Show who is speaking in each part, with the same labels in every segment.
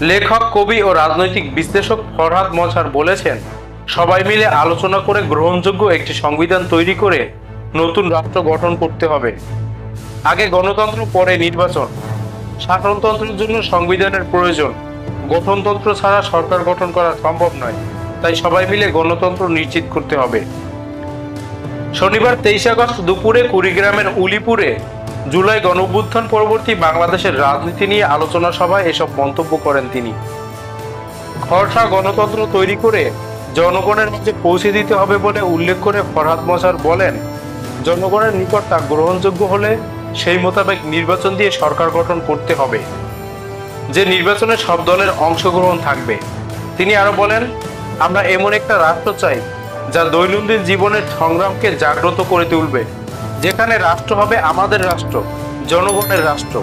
Speaker 1: লেখক, কবি ও রাজনৈতিক বিশ্লেষক ফরহাদ মজহার বলেছেন, সবাই মিলে আলোচনা করে গ্রহণযোগ্য একটি সংবিধান তৈরি করে নতুন রাষ্ট্র গঠন করতে হবে। আগে গণতন্ত্র, পরে নির্বাচন। শাসনতন্ত্রের জন্য সংবিধানের প্রয়োজন। গঠনতন্ত্র ছাড়া সরকার গঠন করা সম্ভব নয়। তাই সবাই মিলে গণতন্ত্র নিশ্চিত করতে হবে। শনিবার 23 আগস্ট দুপুরে কুড়িগ্রামের উলিপুরে জুলাই গণঅভ্যুত্থান পরবর্তী বাংলাদেশের রাজনীতি নিয়ে আলোচনা সভায় এসব মন্তব্য করেন তিনি। খসড়া গণতন্ত্র তৈরি করে জনগণের মাঝে পৌঁছে দিতে হবে বলে উল্লেখ করে ফরহাদ মজহার বলেন, জনগণের নিকট তা গ্রহণযোগ্য হলে সেই মোতাবেক নির্বাচন দিয়ে সরকার গঠন করতে হবে, যে নির্বাচনে সব দলের অংশগ্রহণ থাকবে। তিনি আরো বলেন, আমরা এমন একটা রাষ্ট্র চাই যা দৈনন্দিন জীবনের সংগ্রামকে জাগ্রত করে তুলবে, যেখানে রাষ্ট্র হবে আমাদের রাষ্ট্র, জনগণের রাষ্ট্র।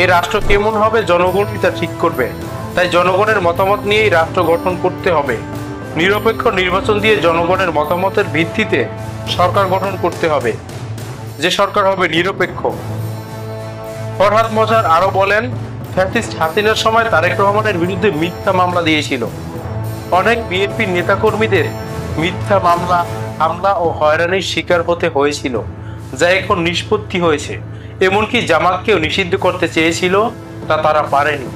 Speaker 1: এই রাষ্ট্র কেমন হবে জনগণই তা ঠিক করবে। তাই জনগণের মতামত নিয়েই রাষ্ট্র গঠন করতে হবে। নিরপেক্ষ নির্বাচন দিয়ে জনগণের মতামতের ভিত্তিতে সরকার গঠন করতে হবে, যে সরকার হবে নিরপেক্ষ। ফরহাদ মজহার আরো বলেন, ফ্যাসিস্ট হাসিনার সময় তারেক রহমানের বিরুদ্ধে মিথ্যা মামলা দিয়েছিল। অনেক বিএনপি নেতাকর্মীদের মিথ্যা মামলা, হামলা ও হয়রানির শিকার হতে হয়েছিল, যা এখন নিষ্পত্তি হয়েছে। এমনকি জামাতকেও নিষিদ্ধ করতে চেয়েছিল, তা তারা পারেনি।